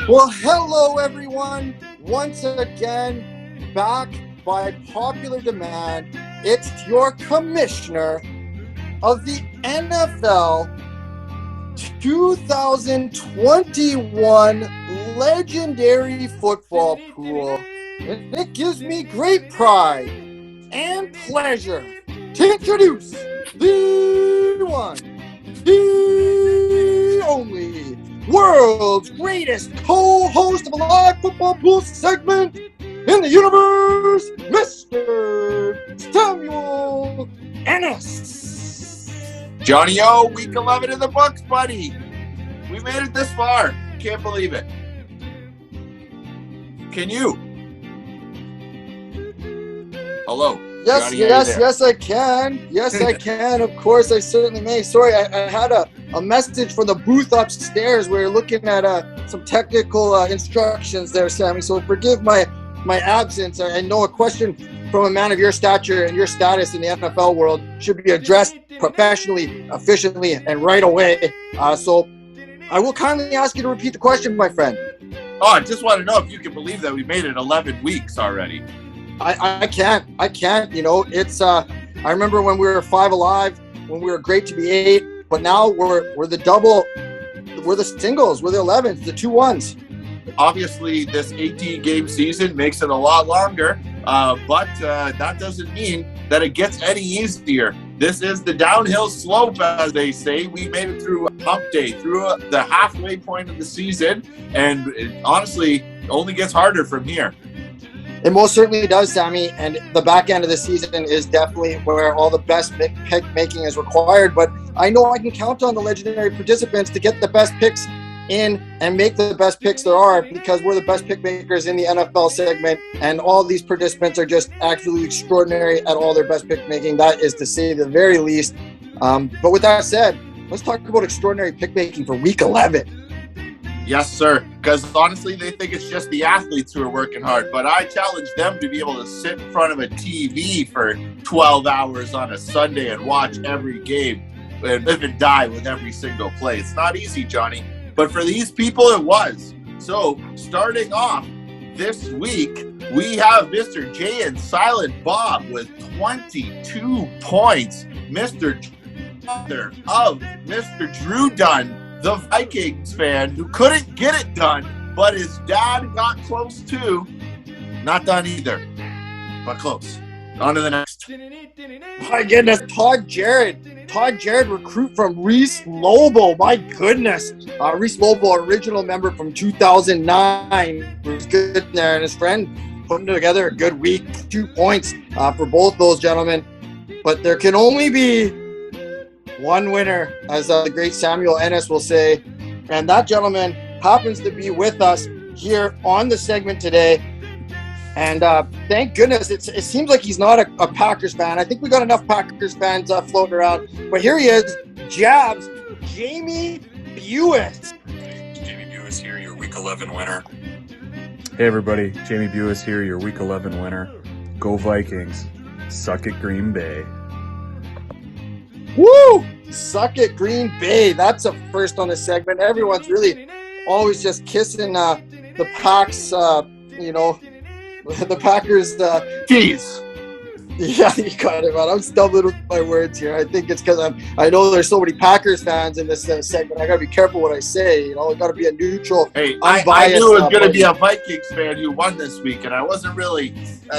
Well, hello everyone. Once again, back by popular demand, it's your commissioner of the NFL 2021 Legendary Football Pool. And it gives me great pride and pleasure to introduce the one, the only, world's greatest co-host of a live football pool segment in the universe, Mr. Samuel Ennis. Johnny O, week 11 in the books, buddy. We made it this far. Can't believe it. Can you? Hello. Yes, Johnny, yes, I can. Yes, I can. Of course, I certainly may. Sorry, I had a message from the booth upstairs. We were looking at some technical instructions there, Sammy. So forgive my absence. I know a question from a man of your stature and your status in the NFL world should be addressed professionally, efficiently, and right away. So I will kindly ask you to repeat the question, my friend. Oh, I just want to know if you can believe that we made it 11 weeks already. I can't. You know, it's I remember when we were 5 alive, when we were great to be 8, but now we're the double, we're the singles, we're the 11s, the 2 1s. Obviously, this 18-game season makes it a lot longer, but that doesn't mean that it gets any easier. This is the downhill slope, as they say. We made it through hump day, through the halfway point of the season, and it honestly only gets harder from here. It most certainly does, Sammy, and the back end of the season is definitely where all the best pick making is required, but I know I can count on the legendary participants to get the best picks in and make the best picks there are, because we're the best pick makers in the NFL segment, and all these participants are just absolutely extraordinary at all their best pick making. That is to say the very least. But with that said, let's talk about extraordinary pick making for week 11. Yes, sir. Because honestly, they think it's just the athletes who are working hard. But I challenge them to be able to sit in front of a TV for 12 hours on a Sunday and watch every game and live and die with every single play. It's not easy, Johnny. But for these people, it was. So starting off this week, we have Mr. J and Silent Bob with 22 points. Mr. of Mr. Drew Dunn, the Vikings fan who couldn't get it done, but his dad got close too. Not done either, but close. On to the next. My goodness, Todd Jarrett, recruit from Reese Lobo. My goodness, Reese Lobo, original member from 2009, was good there, and his friend putting together a good week. 2 points for both those gentlemen, but there can only be one winner, as the great Samuel Ennis will say, and that gentleman happens to be with us here on the segment today. And thank goodness, it seems like he's not a Packers fan. I think we got enough Packers fans floating around, but here he is, Jabs, Jamie Buis. Jamie Buis here, your Week 11 winner. Hey everybody, Jamie Buis here, your Week 11 winner. Go Vikings. Suck it, Green Bay. Woo! Suck it, Green Bay. That's a first on the segment. Everyone's really always just kissing the Packs, the Packers. Jeez. Yeah, you got it, man. I'm stumbling with my words here. I think it's because I know there's so many Packers fans in this segment. I got to be careful what I say. You know, I got to be a neutral. Hey, I knew it was going to be a Vikings fan who won this week, and I wasn't really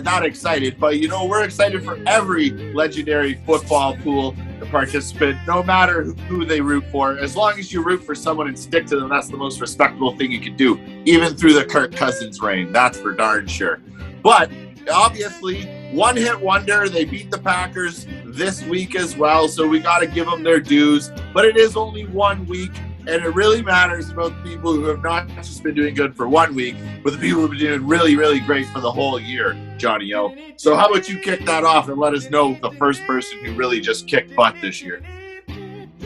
not excited. But, you know, we're excited for every legendary football pool participant, no matter who they root for. As long as you root for someone and stick to them, that's the most respectable thing you can do, even through the Kirk Cousins reign. That's for darn sure. But obviously, one-hit wonder. They beat the Packers this week as well, so we got to give them their dues. But it is only 1 week, and it really matters about the people who have not just been doing good for 1 week, but the people who have been doing really, really great for the whole year, Johnny O. So how about you kick that off and let us know the first person who really just kicked butt this year?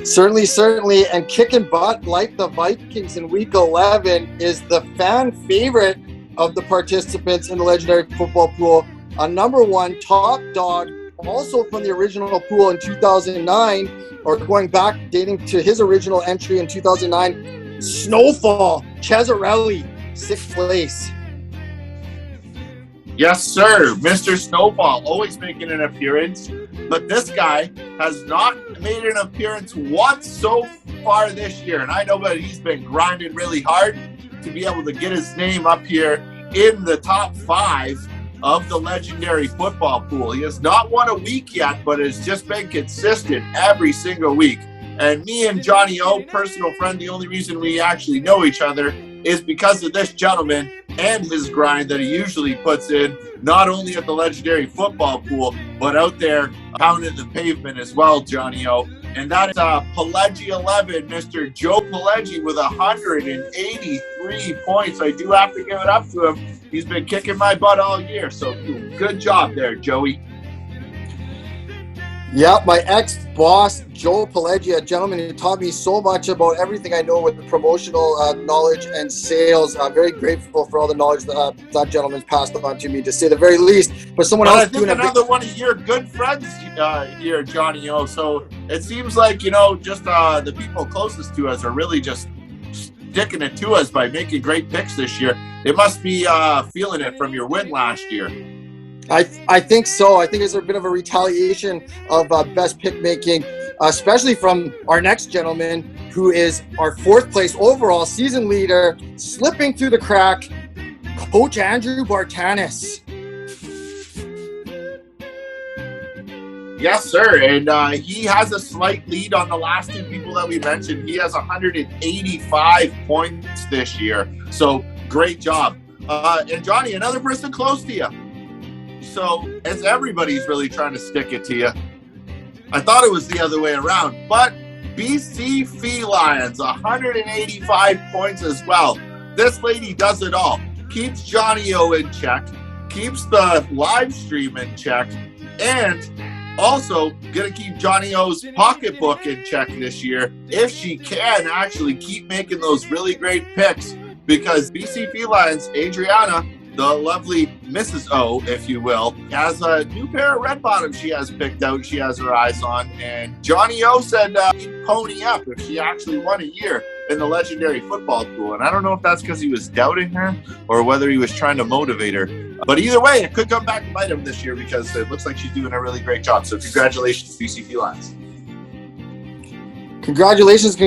Certainly. And kicking butt like the Vikings in Week 11 is the fan favorite of the participants in the Legendary Football Pool. A number one top dog, also from the original pool in 2009, or going back, dating to his original entry in 2009, Snowfall Cesarelli, 6th place. Yes, sir. Mr. Snowfall, always making an appearance. But this guy has not made an appearance once so far this year. And I know that he's been grinding really hard to be able to get his name up here in the top 5 of the Legendary Football Pool. He has not won a week yet, but has just been consistent every single week. And me and Johnny O, personal friend, the only reason we actually know each other is because of this gentleman and his grind that he usually puts in, not only at the Legendary Football Pool, but out there pounding the pavement as well, Johnny O. And that is Pelegi 11, Mr. Joe Pelegi with 183 points. I do have to give it up to him. He's been kicking my butt all year, so good job there, Joey. Yeah, my ex-boss, Joe Pelegi, a gentleman who taught me so much about everything I know with promotional knowledge and sales. I'm very grateful for all the knowledge that that gentleman's passed on to me, to say the very least. But someone else doing another one of your good friends here, Johnny O. So it seems like, just the people closest to us are really just sticking it to us by making great picks this year. They must be feeling it from your win last year. I think so. I think there's a bit of a retaliation of best pick making, especially from our next gentleman, who is our 4th place overall season leader, slipping through the crack, Coach Andrew Bartanis. Yes, sir. And he has a slight lead on the last 2 people that we mentioned. He has 185 points this year. So great job. And Johnny, another person close to you. So it's everybody's really trying to stick it to you. I thought it was the other way around, but BC Felines, 185 points as well. This lady does it all. Keeps Johnny O in check, keeps the live stream in check, and also gonna keep Johnny O's pocketbook in check this year if she can actually keep making those really great picks, because BC Felines, Adriana, the lovely Mrs. O, if you will, has a new pair of red bottoms she has picked out, she has her eyes on. And Johnny O said he'd pony up if she actually won a year in the Legendary Football Pool. And I don't know if that's because he was doubting her or whether he was trying to motivate her. But either way, it could come back to bite him this year, because it looks like she's doing a really great job. So congratulations, BC Felines. Congratulations.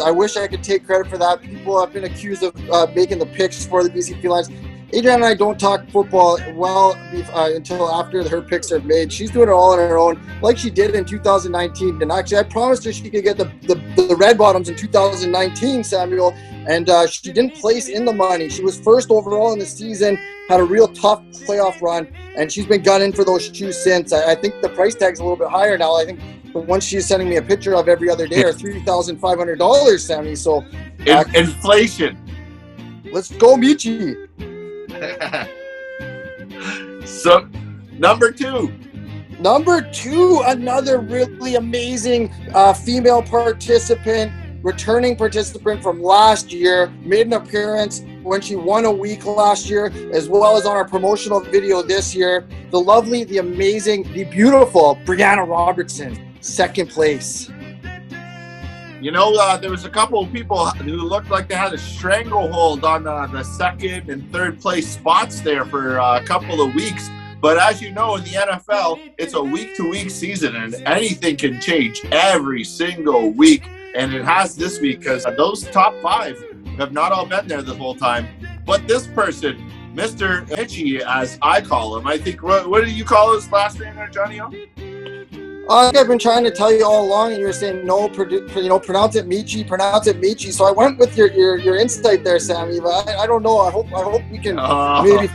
I wish I could take credit for that. People have been accused of making the picks for the BC Felines. Adrian and I don't talk football until after her picks are made. She's doing it all on her own, like she did in 2019. And actually, I promised her she could get the red bottoms in 2019, Samuel, and she didn't place in the money. She was 1st overall in the season, had a real tough playoff run, and she's been gunning for those shoes since. I think the price tag's a little bit higher now. I think the ones she's sending me a picture of every other day are $3,500, Sammy. So inflation. Let's go, Michi. So, number two, another really amazing female participant, returning participant from last year, made an appearance when she won a week last year, as well as on our promotional video this year. The lovely, the amazing, the beautiful Brianna Robertson, 2nd place. There was a couple of people who looked like they had a stranglehold on the 2nd and 3rd place spots there for a couple of weeks. But as you know, in the NFL, it's a week-to-week season, and anything can change every single week. And it has this week, because those top 5 have not all been there the whole time. But this person, Mr. Hitchy, as I call him, I think, what do you call his last name there, Johnny O? I've been trying to tell you all along, and you were saying no, pronounce it Michi. So I went with your insight there, Sammy. But I don't know. I hope we can maybe.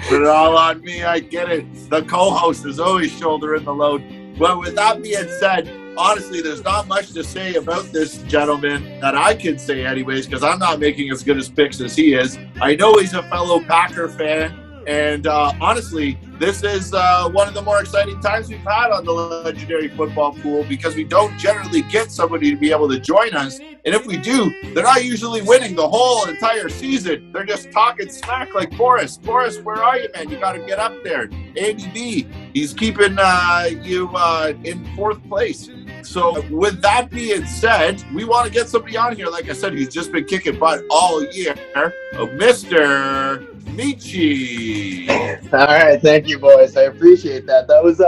Put it all on me. I get it. The co-host is always shouldering the load. Well, with that being said, honestly, there's not much to say about this gentleman that I can say anyways, because I'm not making as good as picks as he is. I know he's a fellow Packer fan. And honestly, this is one of the more exciting times we've had on the Legendary Football Pool, because we don't generally get somebody to be able to join us. And if we do, they're not usually winning the whole entire season. They're just talking smack like Forrest. Forrest, where are you, man? You got to get up there. Andy B, he's keeping you in 4th place. So with that being said, we want to get somebody on here. Like I said, he's just been kicking butt all year. Mr. Michi. All right, thank you, boys. I appreciate that. That was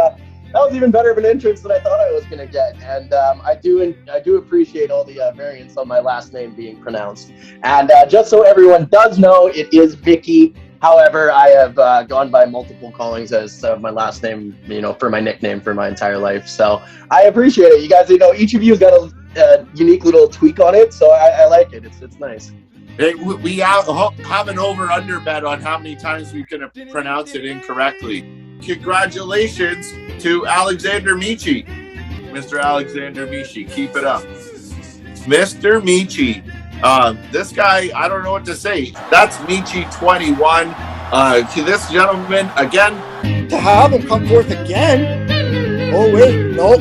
even better of an entrance than I thought I was going to get. And I do appreciate all the variants on my last name being pronounced. And just so everyone does know, it is Vicky. However, I have gone by multiple callings as my last name, for my nickname for my entire life. So I appreciate it. You guys, each of you has got a unique little tweak on it. So I like it. It's nice. Hey, we have an over-under bet on how many times we can pronounce it incorrectly. Congratulations to Alexander Michi. Mr. Alexander Michi, keep it up. Mr. Michi. This guy, I don't know what to say. That's Michi21. To this gentleman, again. To have him come forth again? Oh, wait, no.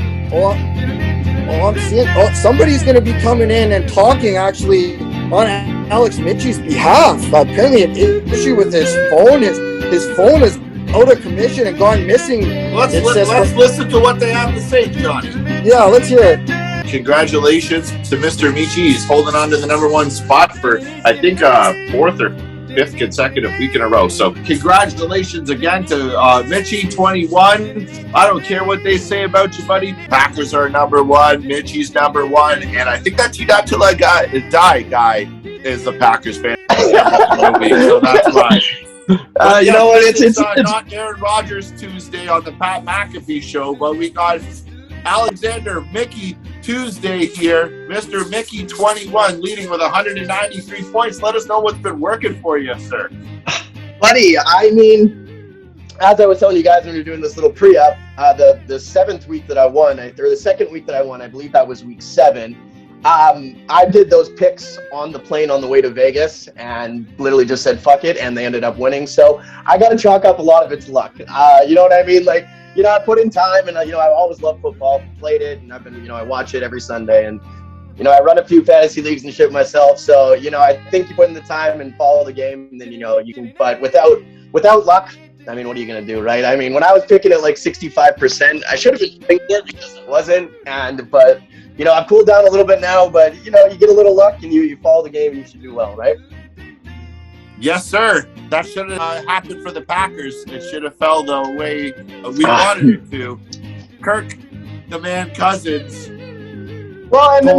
I'm seeing. Oh, somebody's going to be coming in and talking, actually, on Alex Michi's behalf. Apparently an issue with his phone. His phone is out of commission and gone missing. Let's listen to what they have to say, Johnny. Yeah, let's hear it. Congratulations to Mr. Michi. He's holding on to the #1 spot for, I think, 4th or 5th consecutive week in a row. So congratulations again to Michi21. I don't care what they say about you, buddy. Packers are #1. Michi's #1. And I think that T.Die guy is a Packers fan. So that's right. You know what? It's not Aaron Rodgers Tuesday on the Pat McAfee show, but we got Alexander Mickey Tuesday here. Mr. Mickey21 leading with 193 points. Let us know what's been working for you, sir. Buddy, I mean, as I was telling you guys when we were doing this little pre-up, the 7th week that I won, or the 2nd week that I won, I believe that was week 7. I did those picks on the plane on the way to Vegas and literally just said, fuck it. And they ended up winning. So I got to chalk up a lot of its luck. You know what I mean? Like, I put in time and, I always loved football, played it. And I've been, I watch it every Sunday and, I run a few fantasy leagues and shit myself. So, I think you put in the time and follow the game and then, you can, but without luck, I mean, what are you going to do, right? I mean, when I was picking at like 65%, I should have been picking it because it wasn't. But I've cooled down a little bit now, but, you get a little luck and you follow the game and you should do well, right? Yes, sir. That should have happened for the Packers. It should have fell the way we wanted it to. Kirk, the man Cousins. Well, and then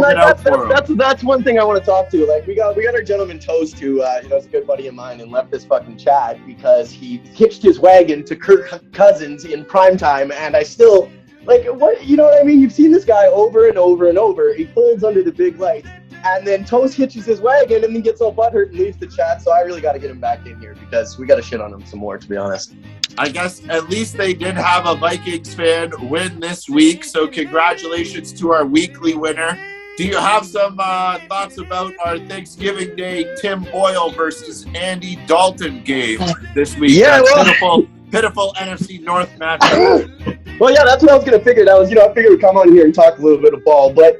that's one thing I want to talk to. Like, we got our gentleman Toast, who is a good buddy of mine, and left this fucking chat because he hitched his wagon to Kirk Cousins in primetime, and I still... Like, what, you know what I mean? You've seen this guy over and over and over. He pulls under the big lights, and then Toast hitches his wagon and then gets all butthurt and leaves the chat. So I really got to get him back in here because we got to shit on him some more, to be honest. I guess at least they did have a Vikings fan win this week. So congratulations to our weekly winner. Do you have some thoughts about our Thanksgiving Day Tim Boyle versus Andy Dalton game this week? Yeah, well, pitiful NFC North matchup. Well, yeah, that's what I was going to figure. That was, I figured we'd come on here and talk a little bit of ball. But,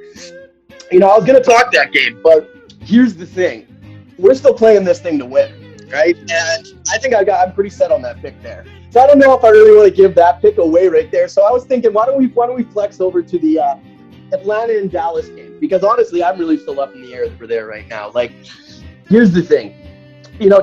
I was going to talk that game. But here's the thing. We're still playing this thing to win, right? And I think I'm pretty set on that pick there. So I don't know if I really want to give that pick away right there. So I was thinking, why don't we flex over to the Atlanta and Dallas game? Because, honestly, I'm really still up in the air for there right now. Like, here's the thing.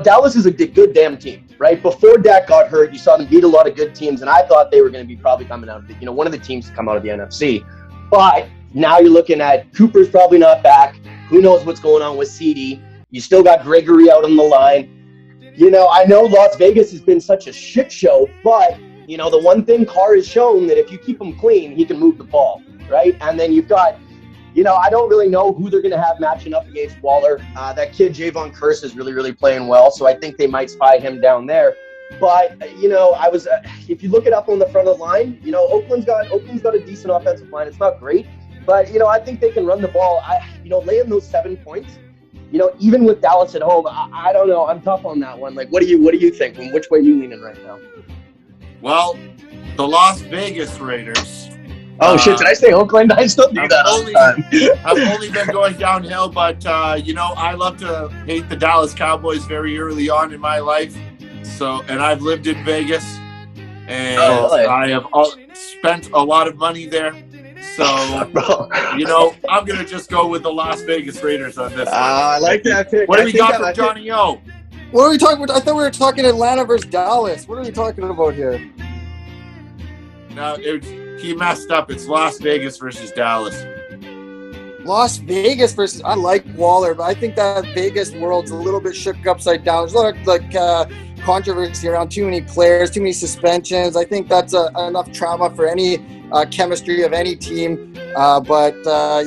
Dallas is a good damn team, right? Before Dak got hurt, you saw them beat a lot of good teams, and I thought they were going to be probably coming out of one of the teams to come out of the NFC. But now you're looking at Cooper's probably not back. Who knows what's going on with CD? You still got Gregory out on the line. I know Las Vegas has been such a shit show, but, the one thing Carr has shown that if you keep him clean, he can move the ball, right? And then you've got... I don't really know who they're going to have matching up against Waller. That kid, Javon Curse, is really, really playing well, so I think they might spy him down there. But you know, I was if you look it up on the front of the line, you know, Oakland's got a decent offensive line. It's not great, but you know, I think they can run the ball. Laying those 7 points, you know, even with Dallas at home, I don't know. I'm tough on that one. Like, what do you think? Which way are you leaning right now? Well, the Las Vegas Raiders. Oh shit! Did I say Oakland? I still do that all the time. I've only been going downhill, but you know, I love to hate the Dallas Cowboys very early on in my life. So, and I've lived in Vegas, and really? I have spent a lot of money there. So, you know, I'm gonna just go with the Las Vegas Raiders on this one. I like that pick. What do we got from Johnny O? What are we talking about? I thought we were talking Atlanta versus Dallas. What are we talking about here? No, he messed up. It's Las Vegas versus Dallas. Las Vegas versus, I like Waller, but I think that Vegas world's a little bit shook upside down. There's a lot of controversy around too many players, too many suspensions. I think that's enough trauma for any chemistry of any team. But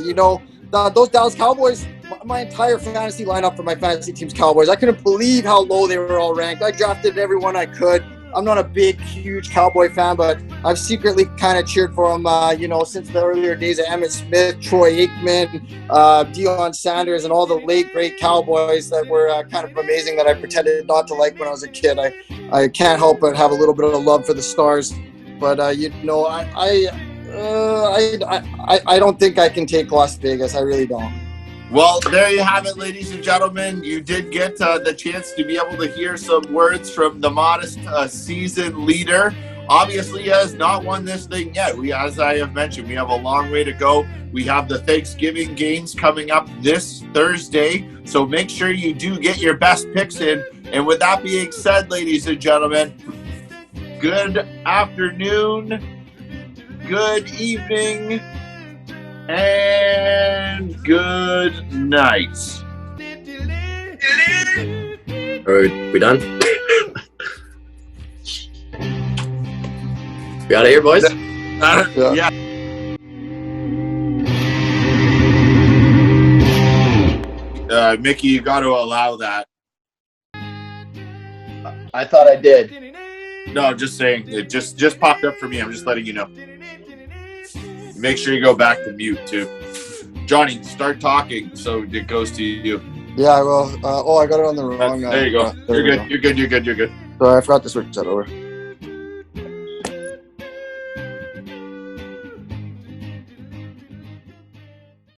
you know, those Dallas Cowboys, my entire fantasy lineup for my fantasy team's Cowboys, I couldn't believe how low they were all ranked. I drafted everyone I could. I'm not a big, huge Cowboy fan, but I've secretly kind of cheered for them, you know, since the earlier days of Emmitt Smith, Troy Aikman, Deion Sanders, and all the late, great Cowboys that were kind of amazing that I pretended not to like when I was a kid. I can't help but have a little bit of love for the Stars. But, you know, I don't think I can take Las Vegas. I really don't. Well, there you have it, ladies and gentlemen. You did get the chance to be able to hear some words from the modest season leader. Obviously, he has not won this thing yet. As I have mentioned, we have a long way to go. We have the Thanksgiving games coming up this Thursday, so make sure you do get your best picks in. And with that being said, ladies and gentlemen, good afternoon, good evening, and good night. Are we done? We out of here, boys? Yeah. Mickey, you got to allow that. I thought I did. No, I'm just saying. It just popped up for me. I'm just letting you know. Make sure you go back to mute, too. Johnny, start talking so it goes to you. Yeah, well, I got it on the wrong. There you go. You're good. You're good. Sorry, I forgot to switch that over.